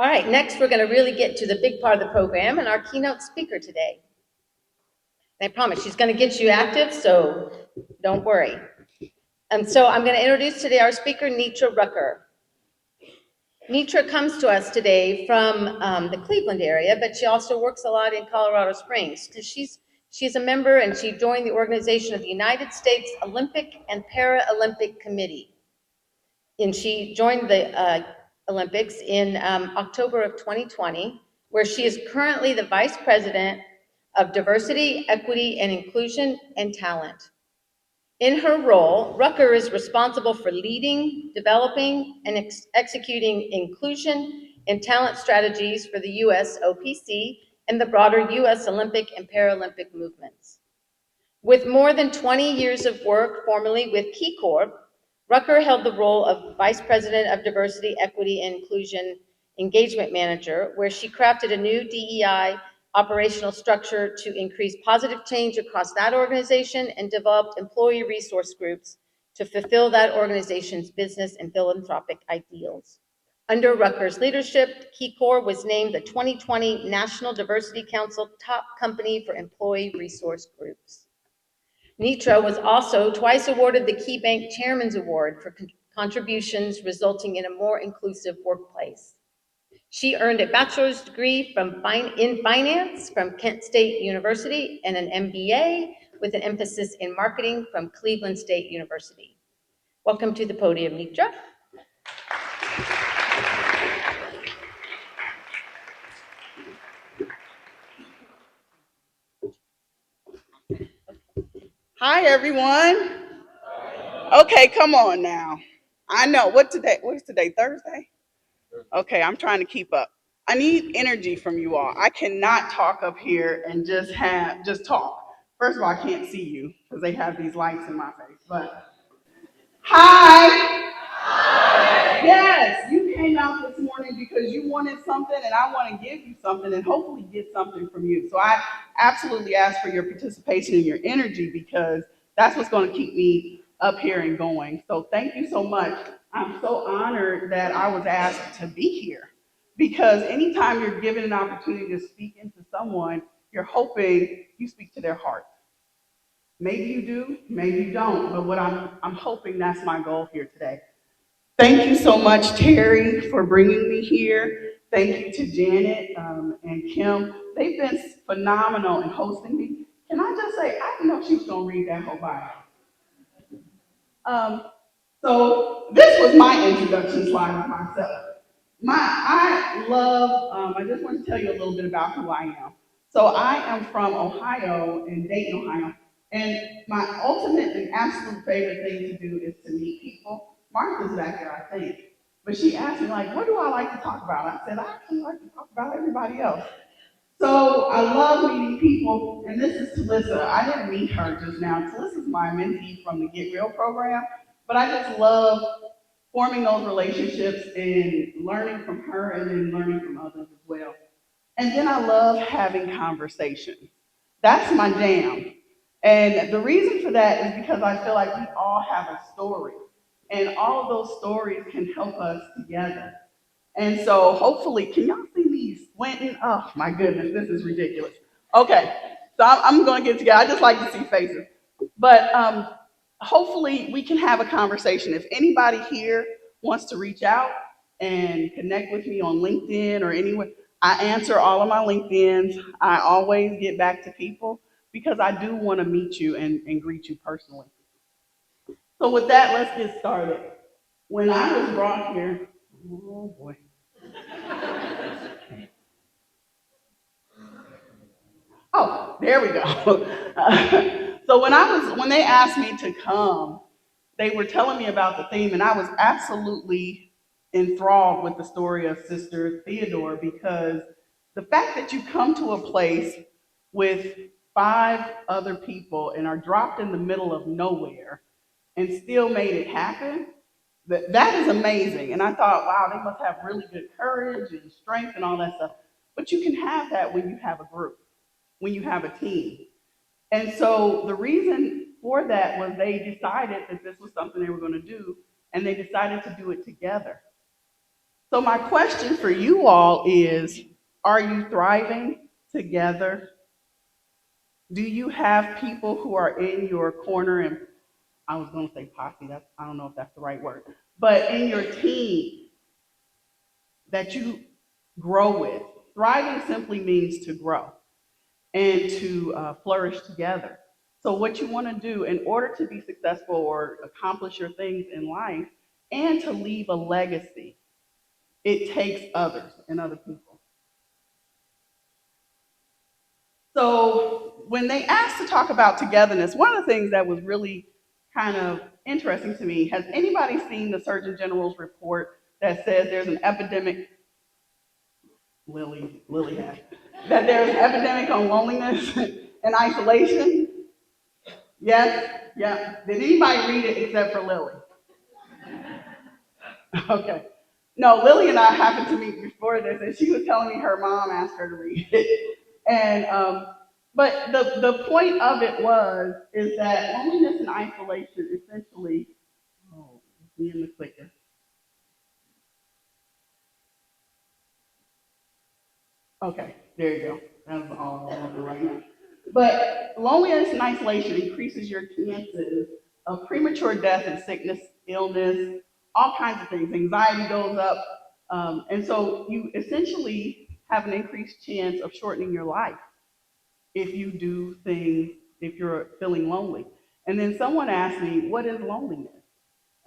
All right, next we're going to really get to the big part of the program and our keynote speaker today. And I promise she's going to get you active, so don't worry. And so I'm going to introduce today our speaker, Nitra Rucker. Nitra comes to us today from the Cleveland area, but she also works a lot in Colorado Springs because she's a member and she joined the organization of the United States Olympic and Paralympic Committee. And she joined the Olympics in October of 2020, where she is currently the Vice President of Diversity, Equity, and Inclusion and Talent. In her role, Rucker is responsible for leading, developing, and executing inclusion and talent strategies for the U.S. OPC and the broader U.S. Olympic and Paralympic movements. With more than 20 years of work formerly with KeyCorp, Rucker held the role of Vice President of Diversity, Equity, and Inclusion Engagement Manager, where she crafted a new DEI operational structure to increase positive change across that organization and developed employee resource groups to fulfill that organization's business and philanthropic ideals. Under Rucker's leadership, KeyCorp was named the 2020 National Diversity Council Top Company for Employee Resource Groups. Nitra was also twice awarded the KeyBank Chairman's Award for contributions resulting in a more inclusive workplace. She earned a bachelor's degree in finance from Kent State University and an MBA with an emphasis in marketing from Cleveland State University. Welcome to the podium, Nitra. Hi, everyone. Okay, come on now. I know, what is today, Thursday? Okay, I'm trying to keep up. I need energy from you all. I cannot talk up here and just talk. First of all, I can't see you because they have these lights in my face, but hi. Yes, you came out this morning because you wanted something and I want to give you something and hopefully get something from you. So I absolutely ask for your participation and your energy because that's what's going to keep me up here and going. So thank you so much. I'm so honored that I was asked to be here because anytime you're given an opportunity to speak into someone, you're hoping you speak to their heart. Maybe you do, maybe you don't, but I'm hoping that's my goal here today. Thank you so much, Terry, for bringing me here. Thank you to Janet and Kim. They've been phenomenal in hosting me. Can I just say, I didn't know she was going to read that whole bio. So this was my introduction slide of myself. I just want to tell you a little bit about who I am. So I am from Ohio, in Dayton, Ohio. And my ultimate and absolute favorite thing to do is to meet people. Martha's back there, I think. But she asked me, like, what do I like to talk about? I said, I actually like to talk about everybody else. So I love meeting people, and this is Talissa. I didn't meet her just now. Talissa's my mentee from the Get Real program, but I just love forming those relationships and learning from her and then learning from others as well. And then I love having conversations. That's my jam. And the reason for that is because I feel like we all have a story, and all of those stories can help us together. And so hopefully, can y'all see me squinting? Oh my goodness, this is ridiculous. Okay, so I'm going to get together. I just like to see faces. But hopefully we can have a conversation. If anybody here wants to reach out and connect with me on LinkedIn or anywhere, I answer all of my LinkedIns. I always get back to people because I do want to meet you and greet you personally. So with that, let's get started. When I was brought here, oh boy. Oh, there we go. So when they asked me to come, they were telling me about the theme, and I was absolutely enthralled with the story of Sister Theodore because the fact that you come to a place with 5 other people and are dropped in the middle of nowhere and still made it happen, that is amazing. And I thought, wow, they must have really good courage and strength and all that stuff. But you can have that when you have a group, when you have a team. And so the reason for that was they decided that this was something they were going to do, and they decided to do it together. So my question for you all is, are you thriving together? Do you have people who are in your corner, and I was going to say posse, I don't know if that's the right word, but in your team that you grow with? Thriving simply means to grow and to flourish together. So, what you want to do in order to be successful or accomplish your things in life and to leave a legacy, it takes others and other people. So, when they asked to talk about togetherness, one of the things that was really kind of interesting to me, has anybody seen the Surgeon General's report that says there's an epidemic? Lily has. That there's an epidemic on loneliness and isolation? Yes? Yeah. Did anybody read it except for Lily? Okay. No, Lily and I happened to meet before this, and she was telling me her mom asked her to read it. And but the point of it is that loneliness and isolation essentially. Oh, me and the clicker. Okay, there you go. That's all I want right now. But loneliness and isolation increases your chances of premature death and sickness, illness, all kinds of things. Anxiety goes up. And so you essentially have an increased chance of shortening your life if you do things, if you're feeling lonely. And then someone asked me, what is loneliness?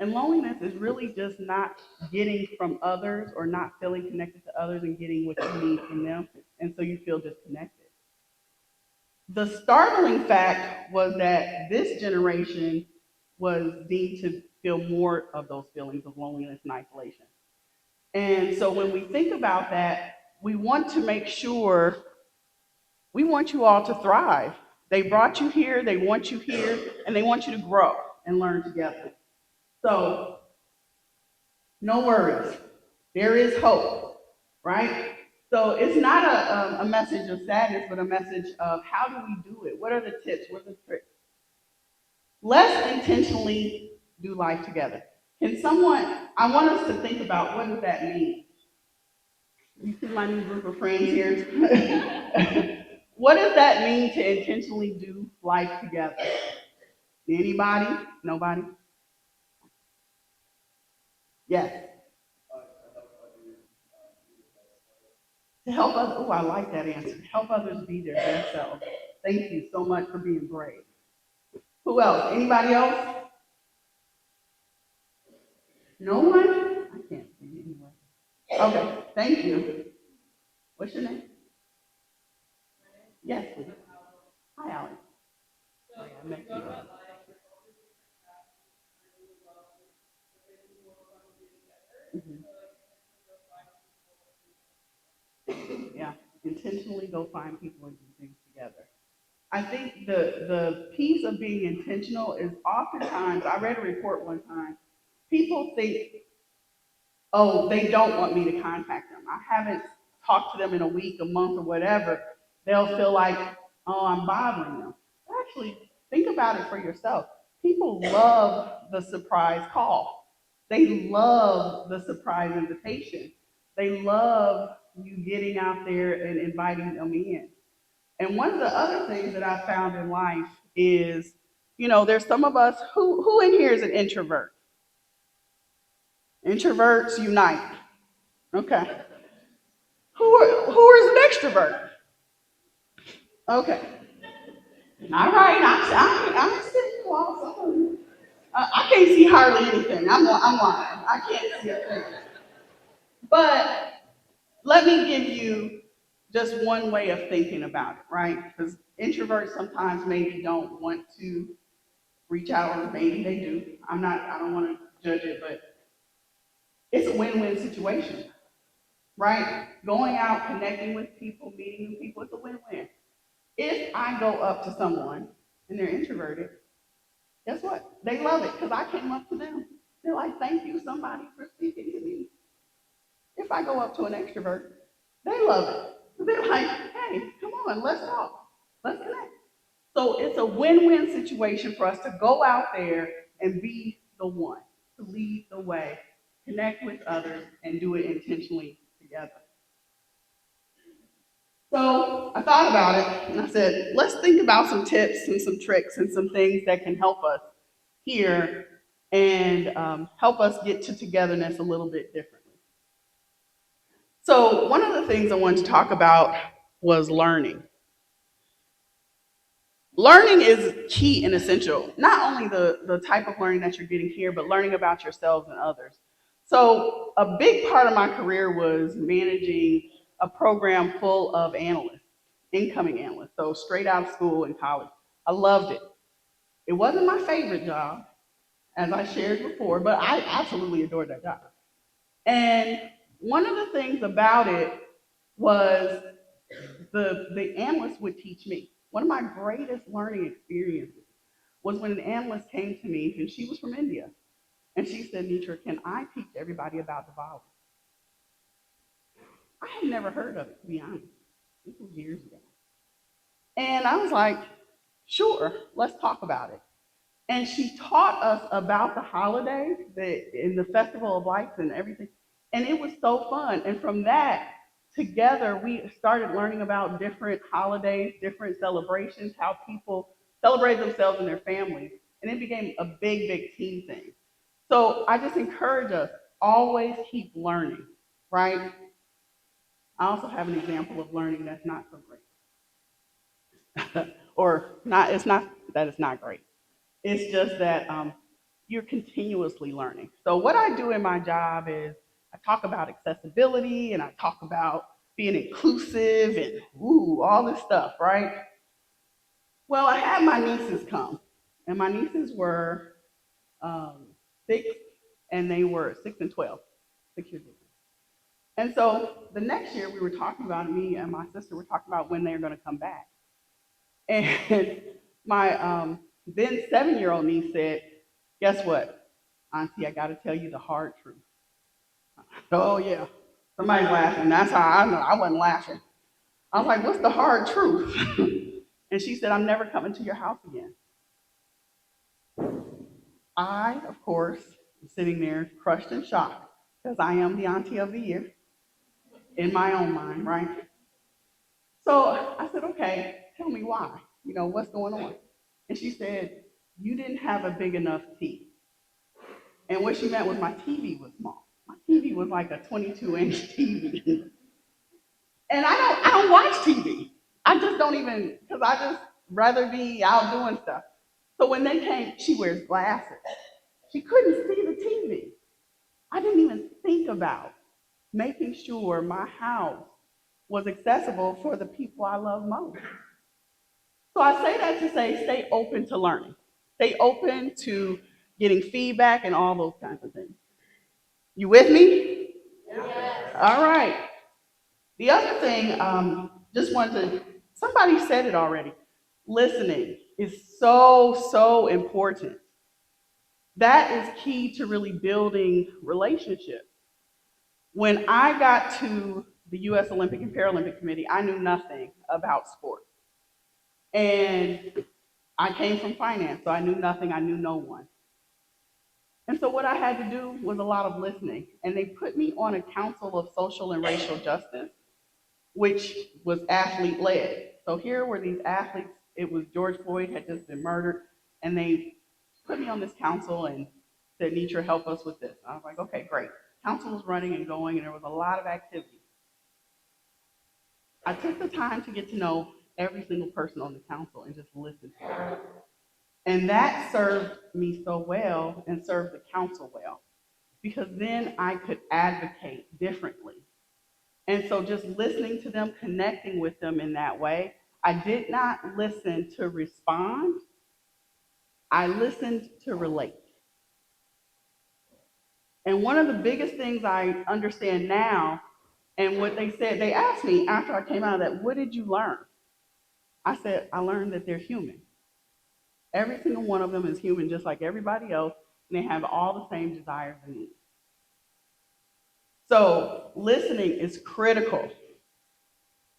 And loneliness is really just not getting from others or not feeling connected to others and getting what you need from them. And so you feel disconnected. The startling fact was that this generation was deemed to feel more of those feelings of loneliness and isolation. And so when we think about that, we want to make sure we want you all to thrive. They brought you here, they want you here, and they want you to grow and learn together. So, no worries. There is hope, right? So it's not a message of sadness, but a message of how do we do it? What are the tips? What are the tricks? Let's intentionally do life together. Can someone, I want us to think about what does that mean? You see my new group of friends here? What does that mean to intentionally do life together? Anybody? Nobody? Yes. To help others, oh, I like that answer. Help others be their best self. Thank you so much for being brave. Who else? Anybody else? No one? I can't see anyway. Okay, thank you. What's your name? Yes, please. Hi, Alex. Oh, yeah, I met you. Mhm. Yeah, intentionally go find people and do things together. I think the piece of being intentional is oftentimes, I read a report one time, people think, oh, they don't want me to contact them. I haven't talked to them in a week, a month, or whatever. They'll feel like, oh, I'm bothering them. Actually, think about it for yourself. People love the surprise call. They love the surprise invitation. They love you getting out there and inviting them in. And one of the other things that I found in life is, there's some of us who in here is an introvert. Introverts unite. Okay. Who is an extrovert? Okay. All right. I'm sitting close. I can't see hardly anything. I'm lying. I can't see a thing. But let me give you just one way of thinking about it, right? Because introverts sometimes maybe don't want to reach out, or maybe they do. I don't want to judge it, but it's a win-win situation, right? Going out, connecting with people, meeting new people, it's a win-win. If I go up to someone and they're introverted, guess what? They love it because I came up to them. They're like, thank you, somebody, for speaking to me. If I go up to an extrovert, they love it. They're like, hey, come on, let's talk. Let's connect. So it's a win-win situation for us to go out there and be the one, to lead the way, connect with others, and do it intentionally together. So I thought about it and I said, let's think about some tips and some tricks and some things that can help us here and help us get to togetherness a little bit differently. So one of the things I wanted to talk about was learning. Learning is key and essential, not only the type of learning that you're getting here, but learning about yourselves and others. So a big part of my career was managing a program full of analysts, incoming analysts, so straight out of school and college. I loved it. It wasn't my favorite job, as I shared before, but I absolutely adored that job. And one of the things about it was the analyst would teach me. One of my greatest learning experiences was when an analyst came to me, and she was from India, and she said, Nitra, can I teach everybody about Diwali? I had never heard of it, to be honest. This was years ago. And I was like, sure, let's talk about it. And she taught us about the holidays, in the Festival of Lights and everything. And it was so fun. And from that, together, we started learning about different holidays, different celebrations, how people celebrate themselves and their families. And it became a big, big team thing. So I just encourage us, always keep learning, right? I also have an example of learning that's not so great. Or not, it's not that it's not great. It's just that you're continuously learning. So what I do in my job is I talk about accessibility and I talk about being inclusive and all this stuff, right? Well, I had my nieces come, and my nieces were 6, and they were 6 and 12, 6 years old. And so the next year we were talking about, me and my sister were talking about when they're going to come back. And my then 7-year-old niece said, guess what, Auntie, I got to tell you the hard truth. Oh, yeah. Somebody's laughing. That's how I know I wasn't laughing. I was like, what's the hard truth? And she said, I'm never coming to your house again. I, of course, am sitting there crushed and shocked because I am the Auntie of the Year in my own mind, right? So I said, okay, tell me why. What's going on? And she said, you didn't have a big enough TV. And what she meant was my TV was small. My TV was like a 22-inch TV. And I don't watch TV. I just don't even, because I just rather be out doing stuff. So when they came, she wears glasses. She couldn't see the TV. I didn't even think about making sure my house was accessible for the people I love most. So I say that to say, stay open to learning. Stay open to getting feedback and all those kinds of things. You with me? Yes. All right. The other thing, somebody said it already. Listening is so, so important. That is key to really building relationships. When I got to the U.S. Olympic and Paralympic Committee, I knew nothing about sports. And I came from finance, so I knew nothing, I knew no one. And so what I had to do was a lot of listening. And they put me on a council of social and racial justice, which was athlete-led. So here were these athletes, it was George Floyd had just been murdered, and they put me on this council and said, Nitra, help us with this. And I was like, okay, great. Council was running and going, and there was a lot of activity. I took the time to get to know every single person on the council and just listen to them. And that served me so well and served the council well, because then I could advocate differently. And so just listening to them, connecting with them in that way, I did not listen to respond, I listened to relate. And one of the biggest things I understand now, and what they said, they asked me after I came out of that, what did you learn? I said, I learned that they're human. Every single one of them is human just like everybody else, and they have all the same desires and needs. So listening is critical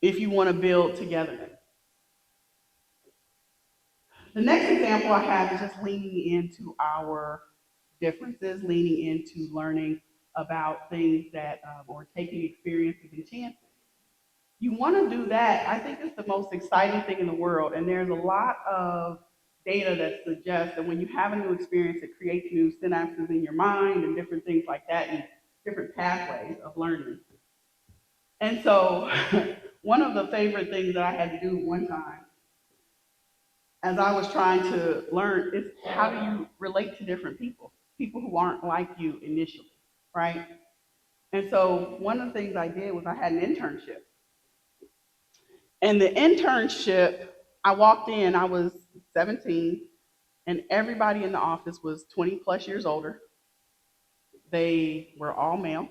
if you want to build togetherness. The next example I have is just leaning into our differences, leaning into learning about things that, or taking experiences and chances. You want to do that. I think it's the most exciting thing in the world. And there's a lot of data that suggests that when you have a new experience, it creates new synapses in your mind and different things like that and different pathways of learning. And so one of the favorite things that I had to do one time as I was trying to learn is how do you relate to different people who aren't like you initially, right? And so one of the things I did was I had an internship. And the internship, I walked in, I was 17, and everybody in the office was 20 plus years older. They were all male.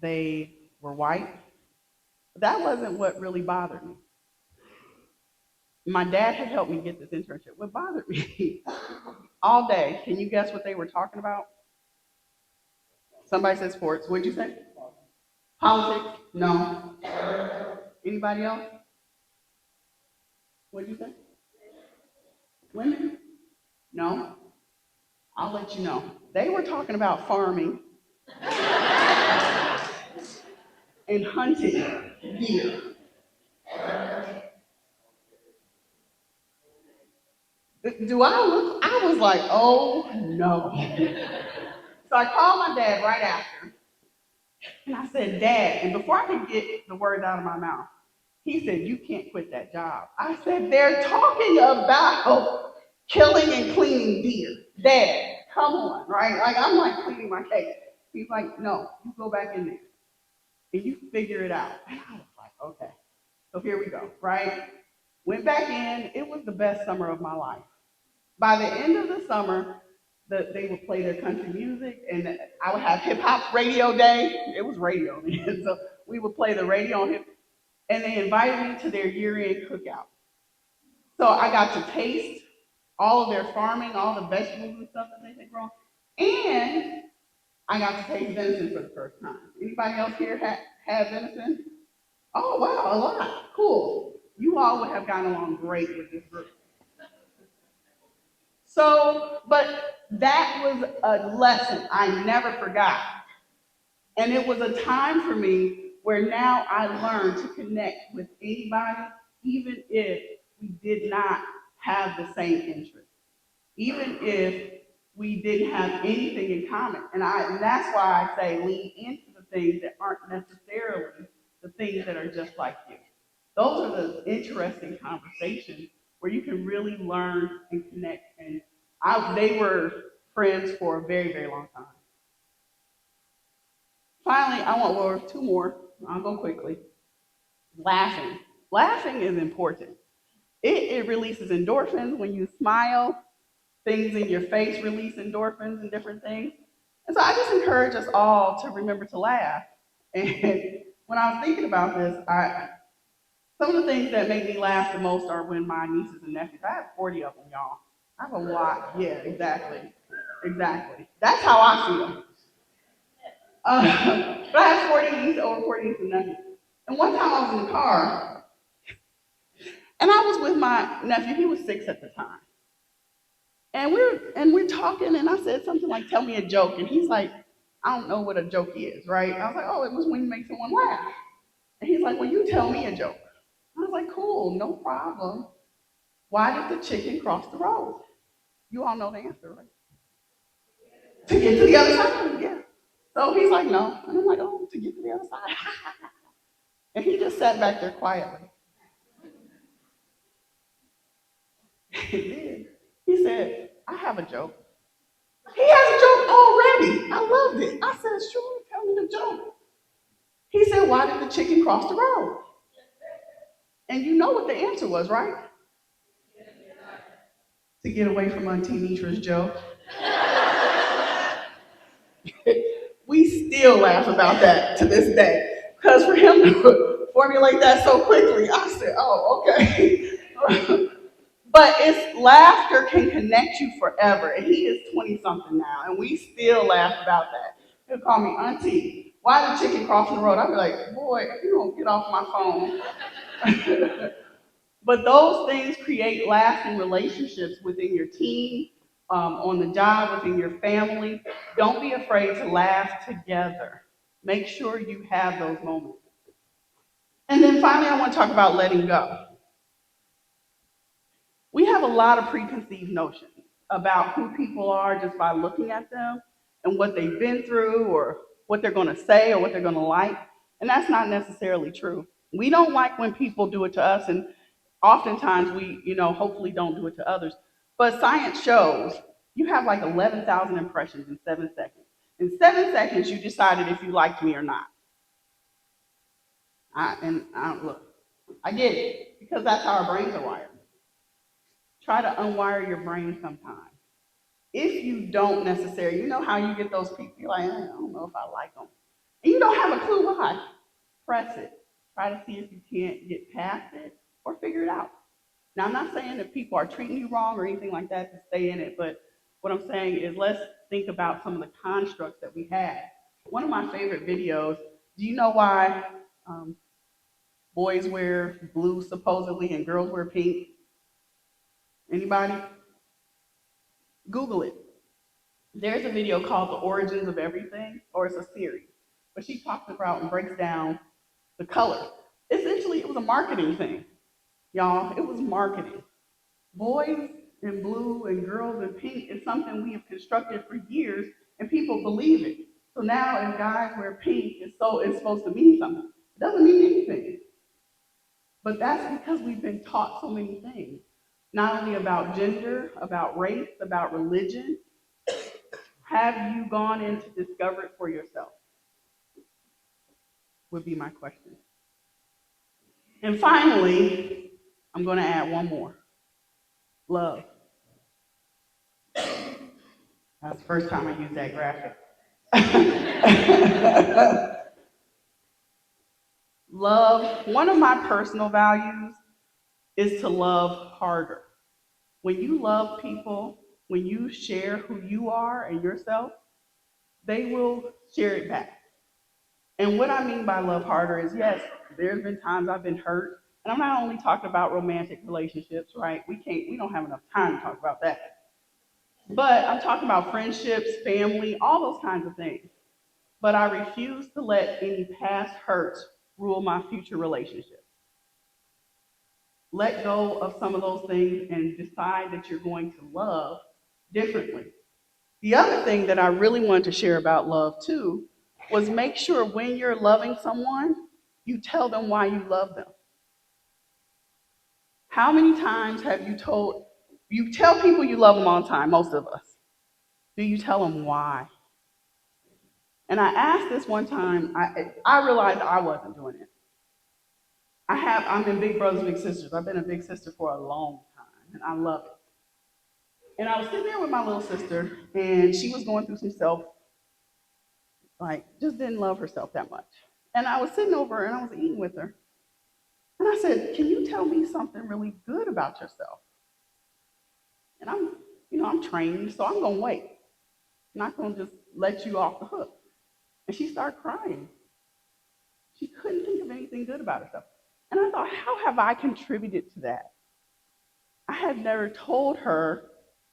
They were white. That wasn't what really bothered me. My dad had helped me get this internship. What bothered me all day, can you guess what they were talking about? Somebody said sports. What'd you say? Politics? No. Anybody else? What'd you say? Women? No. I'll let you know. They were talking about farming and hunting deer. Do I look? I was like, oh no. So I called my dad right after, and I said, Dad, and before I could get the words out of my mouth, he said, you can't quit that job. I said, they're talking about killing and cleaning deer. Dad, come on, right? Like, I'm like cleaning my cake. He's like, no, you go back in there and you figure it out. And I was like, okay. So here we go, right? Went back in. It was the best summer of my life. By the end of the summer, they would play their country music, and I would have hip hop radio day. It was radio then, so we would play the radio on hip, and they invited me to their year-end cookout. So I got to taste all of their farming, all the vegetables and stuff that they had grown, and I got to taste venison for the first time. Anybody else here have venison? Oh wow, a lot. Cool. You all would have gotten along great with this group. So, but that was a lesson I never forgot. And it was a time for me where now I learned to connect with anybody, even if we did not have the same interests, even if we didn't have anything in common. And that's why I say lean into the things that aren't necessarily the things that are just like you. Those are the interesting conversations where you can really learn and connect. And they were friends for a very, very long time. Finally, I want two more. I'll go quickly. Laughing. Laughing is important. It releases endorphins when you smile. Things in your face release endorphins and different things. And so I just encourage us all to remember to laugh. And when I was thinking about this, some of the things that make me laugh the most are when my nieces and nephews, I have 40 of them, y'all. I have a lot. Yeah, exactly. Exactly. That's how I feel. But I have over 40 nieces and nephews. And one time I was in the car, and I was with my nephew. He was 6 at the time. And we're talking, and I said something like, tell me a joke. And he's like, I don't know what a joke is, right? I was like, oh, it was when you make someone laugh. And he's like, well, you tell me a joke. I was like, cool, no problem. Why did the chicken cross the road? You all know the answer, right? To get to the other side, yeah. So he's like, no. And I'm like, oh, to get to the other side. And he just sat back there quietly. He said, I have a joke. He has a joke already. I loved it. I said, sure, tell me the joke. He said, why did the chicken cross the road? And you know what the answer was, right? To get away from Auntie Nitra's joke. We still laugh about that to this day. Because for him to formulate that so quickly, I said, oh, okay. But laughter can connect you forever. And he is 20-something now, and we still laugh about that. He'll call me Auntie. Why the chicken crossing the road? I'll be like, boy, if you don't get off my phone. But those things create lasting relationships within your team, on the job, within your family. Don't be afraid to laugh together. Make sure you have those moments. And then finally, I want to talk about letting go. We have a lot of preconceived notions about who people are just by looking at them and what they've been through or what they're going to say or what they're going to like. And that's not necessarily true. We don't like when people do it to us, and oftentimes we, hopefully don't do it to others. But science shows you have like 11,000 impressions in 7 seconds. In 7 seconds, you decided if you liked me or not. Look, I get it because that's how our brains are wired. Try to unwire your brain sometime. If you don't necessarily, you know how you get those people, you're like, I don't know if I like them. And you don't have a clue why. Press it. Try to see if you can't get past it or figure it out. Now, I'm not saying that people are treating you wrong or anything like that to stay in it, but what I'm saying is let's think about some of the constructs that we have. One of my favorite videos, do you know why boys wear blue supposedly and girls wear pink? Anybody? Google it. There's a video called The Origins of Everything, or it's a series, but she talks about and breaks down the color. Essentially, it was a marketing thing. Y'all, it was marketing. Boys in blue and girls in pink is something we have constructed for years, and people believe it. So now if guys wear pink, it's supposed to mean something. It doesn't mean anything. But that's because we've been taught so many things, not only about gender, about race, about religion. Have you gone in to discover it for yourself? Would be my question. And finally, I'm going to add one more. Love. That's the first time I used that graphic. Love, one of my personal values is to love harder. When you love people, when you share who you are and yourself, they will share it back. And what I mean by love harder is, yes, there's been times I've been hurt, and I'm not only talking about romantic relationships, right? We don't have enough time to talk about that. But I'm talking about friendships, family, all those kinds of things. But I refuse to let any past hurts rule my future relationships. Let go of some of those things and decide that you're going to love differently. The other thing that I really wanted to share about love too was make sure when you're loving someone, you tell them why you love them. How many times have you tell people you love them all the time, most of us. Do you tell them why? And I asked this one time, I realized I wasn't doing it. I'm in Big Brothers Big Sisters. I've been a big sister for a long time, and I love it. And I was sitting there with my little sister, and she was going through some just didn't love herself that much. And I was sitting over and I was eating with her. And I said, can you tell me something really good about yourself? And I'm trained, so I'm gonna wait. I'm not gonna just let you off the hook. And she started crying. She couldn't think of anything good about herself. And I thought, how have I contributed to that? I had never told her,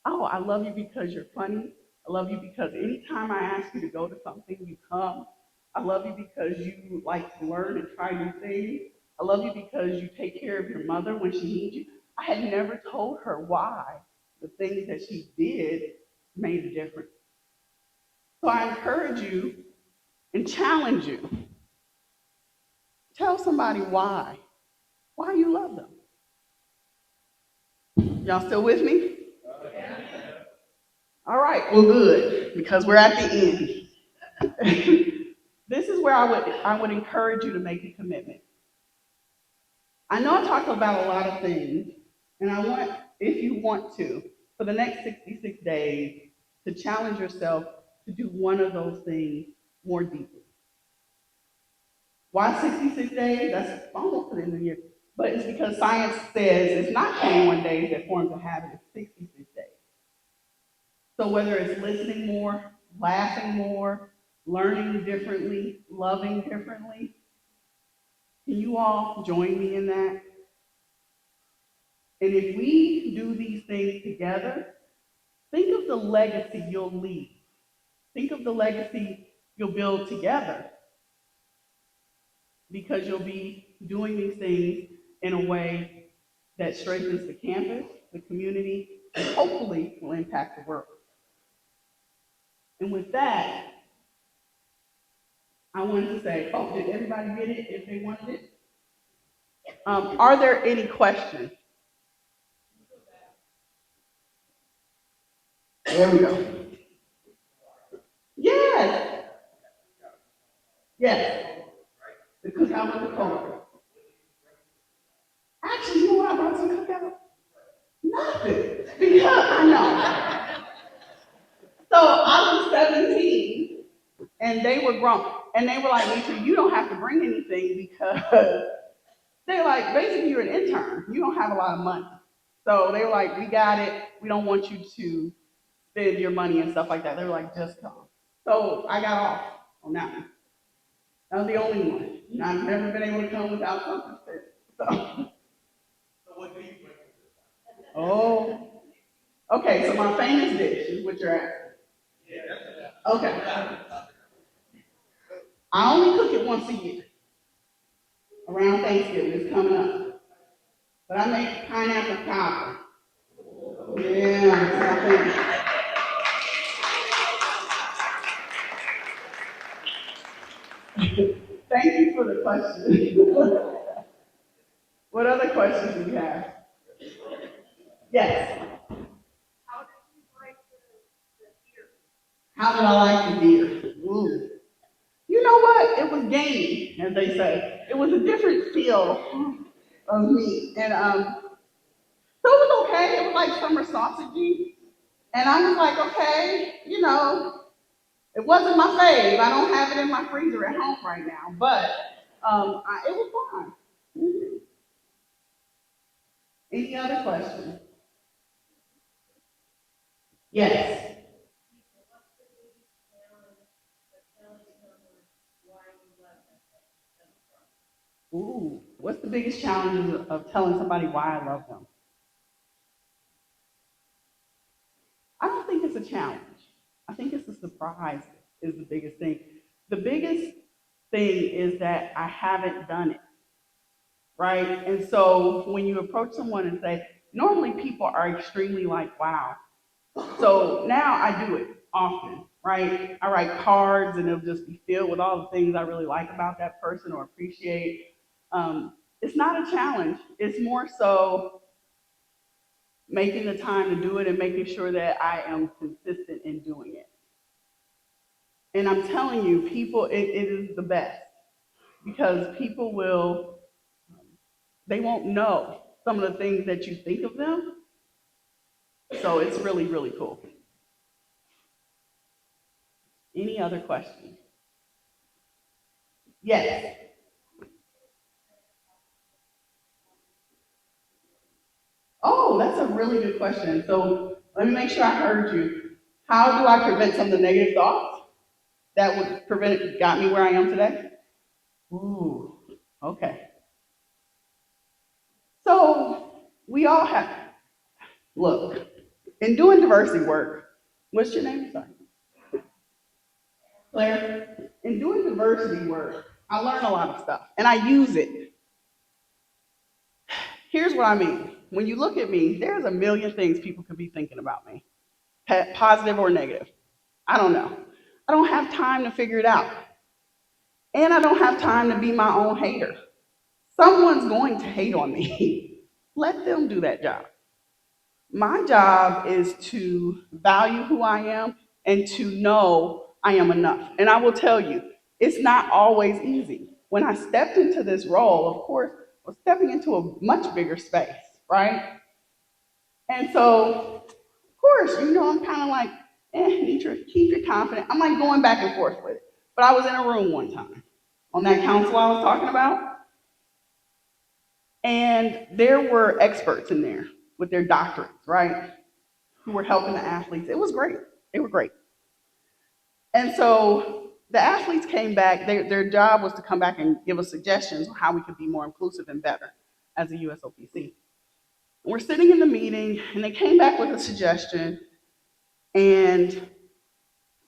oh, I love you because you're funny. I love you because anytime I ask you to go to something, you come. I love you because you like to learn and try new things. I love you because you take care of your mother when she needs you. I had never told her why the things that she did made a difference. So I encourage you and challenge you. Tell somebody why you love them. Y'all still with me? All right, well, good, because we're at the end. This is where I would encourage you to make a commitment. I know I talked about a lot of things, and I want, if you want to, for the next 66 days, to challenge yourself to do one of those things more deeply. Why 66 days? That's almost the end of the year. But it's because science says it's not 21 days that forms a habit, it's 66 days. So whether it's listening more, laughing more, learning differently, loving differently, can you all join me in that? And if we do these things together, think of the legacy you'll leave. Think of the legacy you'll build together because you'll be doing these things in a way that strengthens the campus, the community, and hopefully will impact the world. And with that, I wanted to say, oh, did everybody get it if they wanted it? Are there any questions? There we go. Yes. Yes. The cookout with the cola. Actually, you know what I brought some cookout? Nothing. Because I know. So I was 17 and they were grown. And they were like, Nitra, you don't have to bring anything because they're like, basically you're an intern. You don't have a lot of money. So they were like, we got it. We don't want you to spend your money and stuff like that. They were like, just come. So I got off on that one. That was the only one. I've never been able to come without something to so what do you bring? Oh. Okay, so my famous dish is what you're asking. Okay. I only cook it once a year. Around Thanksgiving, it's coming up. But I make pineapple cobbler. Yeah, that's my thing. Thank you for the question. What other questions do you have? Yes. How did I like the deer? Ooh. You know what? It was gamey, as they say. It was a different feel of meat. And so it was okay. It was like summer sausagey. And I was like, okay, it wasn't my fave. I don't have it in my freezer at home right now. But it was fine. Mhm. Any other questions? Yes. Ooh, what's the biggest challenge of telling somebody why I love them? I don't think it's a challenge. I think it's a surprise is the biggest thing. The biggest thing is that I haven't done it, right? And so when you approach someone and say, normally people are extremely like, wow. So now I do it often, right? I write cards and it'll just be filled with all the things I really like about that person or appreciate. It's not a challenge. It's more so making the time to do it and making sure that I am consistent in doing it. And I'm telling you, people, it is the best because people they won't know some of the things that you think of them. So it's really, really cool. Any other questions? Yes. Oh, that's a really good question. So let me make sure I heard you. How do I prevent some of the negative thoughts that would got me where I am today? Ooh, okay. So we all have, look, in doing diversity work, what's your name? Sorry. Claire. In doing diversity work, I learn a lot of stuff and I use it. Here's what I mean. When you look at me, there's a million things people could be thinking about me, positive or negative. I don't know. I don't have time to figure it out. And I don't have time to be my own hater. Someone's going to hate on me. Let them do that job. My job is to value who I am and to know I am enough. And I will tell you, it's not always easy. When I stepped into this role, of course, I was stepping into a much bigger space, right? And so, of course, I'm kind of like, Nitra, keep your confidence. I'm like going back and forth with it. But I was in a room one time on that council I was talking about, and there were experts in there with their doctorates, right? Who were helping the athletes. It was great. They were great. And so the athletes came back. Their job was to come back and give us suggestions on how we could be more inclusive and better as a USOPC. We're sitting in the meeting, and they came back with a suggestion And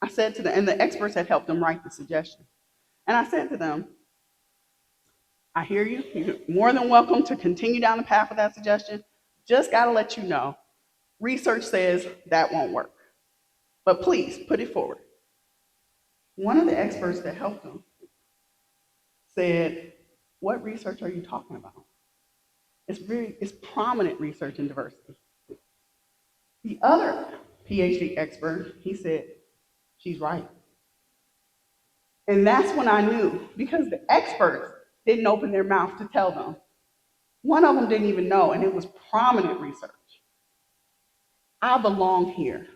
I said to them, and the experts had helped them write the suggestion. And I said to them, I hear you. You're more than welcome to continue down the path of that suggestion. Just got to let you know, research says that won't work. But please put it forward. One of the experts that helped them said, what research are you talking about? It's prominent research in diversity. The other PhD expert, he said, she's right. And that's when I knew, because the experts didn't open their mouth to tell them. One of them didn't even know, and it was prominent research. I belong here.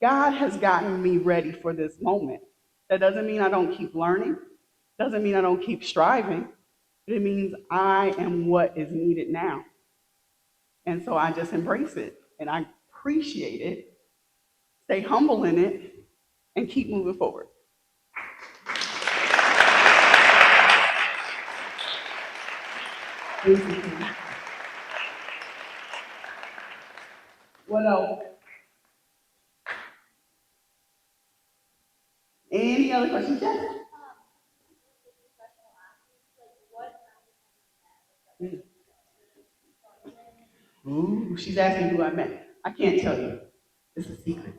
God has gotten me ready for this moment. That doesn't mean I don't keep learning, doesn't mean I don't keep striving, but it means I am what is needed now. And so I just embrace it, and I appreciate it, stay humble in it, and keep moving forward. What else? Any other questions? Yes. Ooh, she's asking who I met. I can't tell you. It's a secret.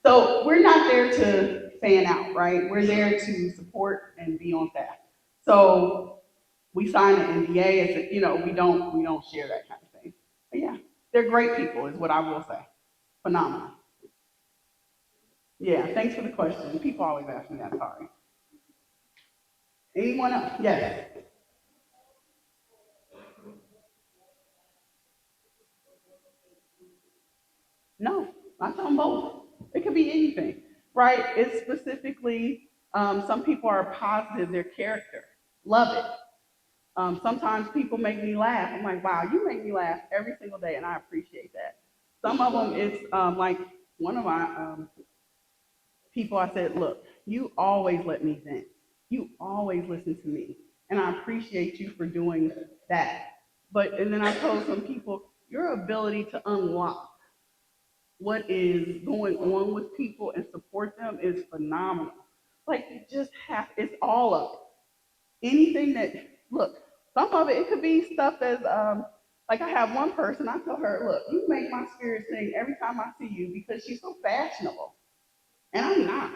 So we're not there to fan out, right? We're there to support and be on staff. So we sign an NDA. It's we don't share that kind of thing. But yeah, they're great people, is what I will say. Phenomenal. Yeah, thanks for the question. People always ask me that. Sorry. Anyone else? Yes. No, I tell them both. It could be anything, right? It's specifically, some people are positive, their character, love it. Sometimes people make me laugh. I'm like, wow, you make me laugh every single day, and I appreciate that. Some of them, it's like one of my people, I said, look, you always let me vent. You always listen to me, and I appreciate you for doing that. And then I told some people, your ability to unlock what is going on with people and support them is phenomenal. Like you just have, it's all of it. Anything that, look, some of it, it could be stuff as, like I have one person, I tell her, look, you make my spirit sing every time I see you because she's so fashionable. And I'm not.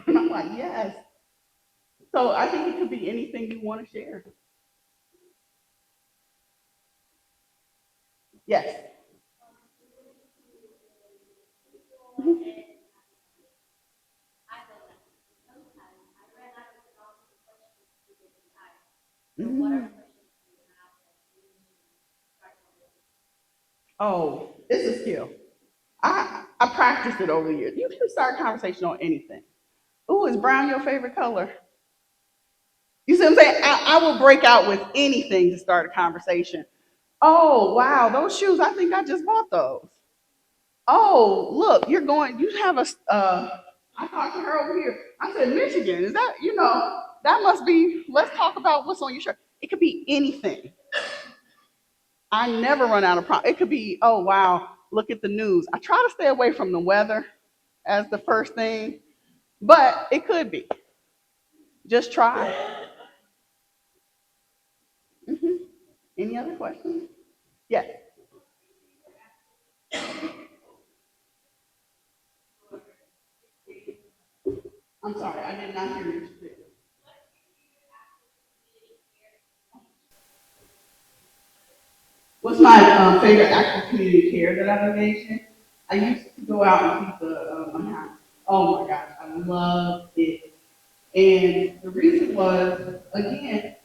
And I'm like, yes. So I think it could be anything you want to share. Yes. Mhm. Oh, it's a skill. I practiced it over the years. You can start a conversation on anything. Ooh, is brown your favorite color? You see what I'm saying? I will break out with anything to start a conversation. Oh, wow, those shoes, I think I just bought those. Oh, look, you have I talked to her over here. I said, Michigan, is that, that must be, let's talk about what's on your shirt. It could be anything. I never run out of it could be, oh, wow, look at the news. I try to stay away from the weather as the first thing, but it could be. Just try. Hmm. Any other questions? Yes. I'm sorry, I did not hear you. What's my favorite act of community care that I've engaged in? I used to go out and feed the unhoused. Oh my gosh, I loved it. And the reason was, again,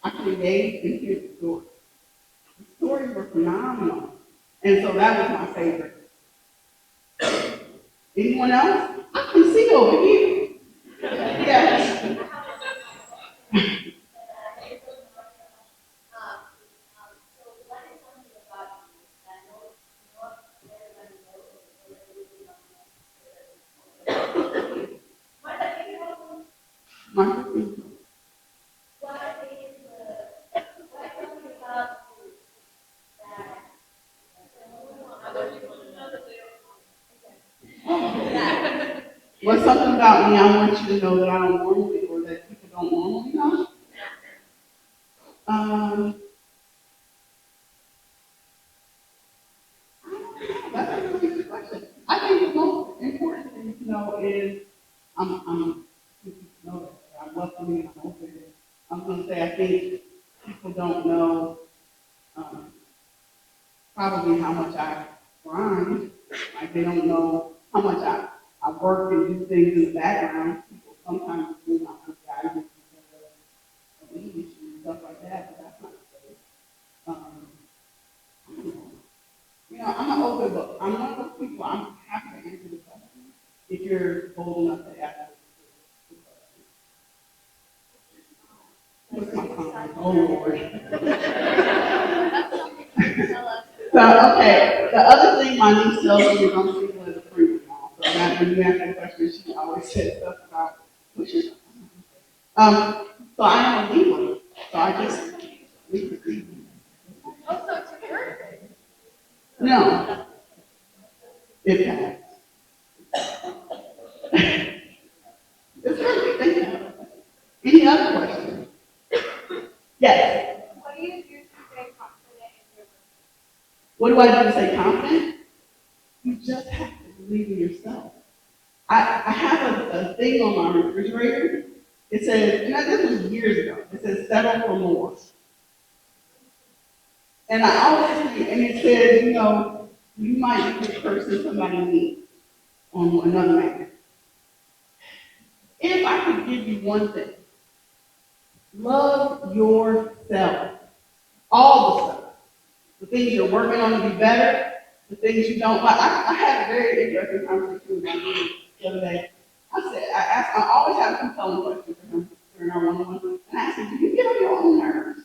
I could engage and hear the stories. The stories were phenomenal. And so that was my favorite. Anyone else? I can see over here. Yes. My What's something about me I want you to know that I don't normally, or that people don't normally know? Um, I don't know. That's a really good question. I think the most important thing to know is people know that I'm welcoming and I'm open. I'm going to say I think people don't know um, probably how much I grind. Like they don't know how much I work and do things in the background. People sometimes do my guidance because of leadership and stuff like that, but that's not the case. Um, I don't know. You know, I'm an open book. I'm one of those people. I'm happy to answer the question if you're bold enough to ask the question. What's my comment? Oh Lord. So, okay, the other thing my niece tells me is I'm single as a fruit now. So that when you ask that question, she always says stuff about, which is, so I am a Libra. So I just, Also, it's your birthday. no, it passed. It's really, thank you. Any other questions? Yes. What do you do to stay confident in your What do I do to stay confident? You just have to believe in yourself. I have a thing on my refrigerator. It says, and this was years ago, it says settle for more. And I always think, and it says, you know, you might be the person somebody needs on another matter. If I could give you one thing, love yourself. All the stuff. The things you're working on to be better, the things you don't like. I had a very interesting conversation with my mom the other day. I always have a compelling question for him during our one-on-one. And I asked him, do you get on your own nerves?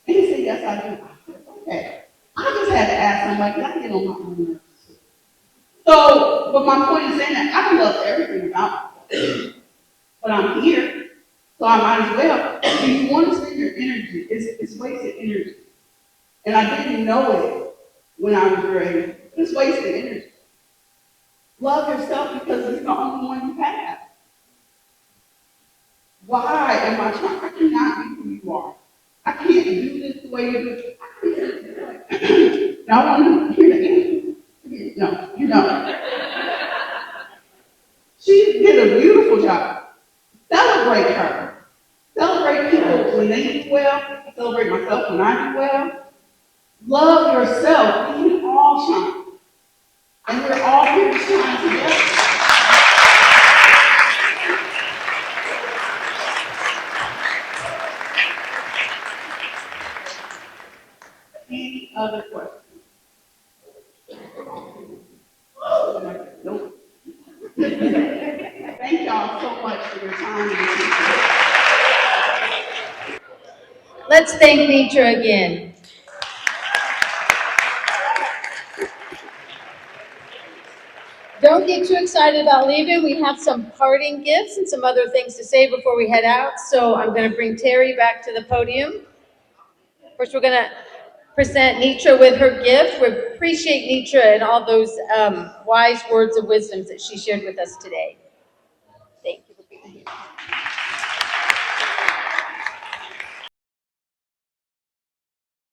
And he said, yes, I do. I said, okay. I just had to ask him, like, I get on my own nerves. So, but my point is saying that I love everything about myself. But I'm here, so I might as well. If you want to spend your energy, it's wasted energy. And I didn't know it when I was your age. It's wasted energy. Love yourself because it's the only one you have. Why am I trying? I cannot be who you are. I can't do this the way you do it. I can't do it. Now I want to hear the answer. No, you don't. She did a beautiful job. Celebrate her. Celebrate people when they do well. I celebrate myself when I do well. Love yourself. We can all shine. And we're all here to shine together. Any other questions? Nope. Thank y'all so much for your time. Let's thank Nitra again. Don't get too excited about leaving. We have some parting gifts and some other things to say before we head out. So I'm going to bring Terry back to the podium. First, we're going to present Nitra with her gift. We appreciate Nitra and all those wise words of wisdom that she shared with us today. Thank you for being here.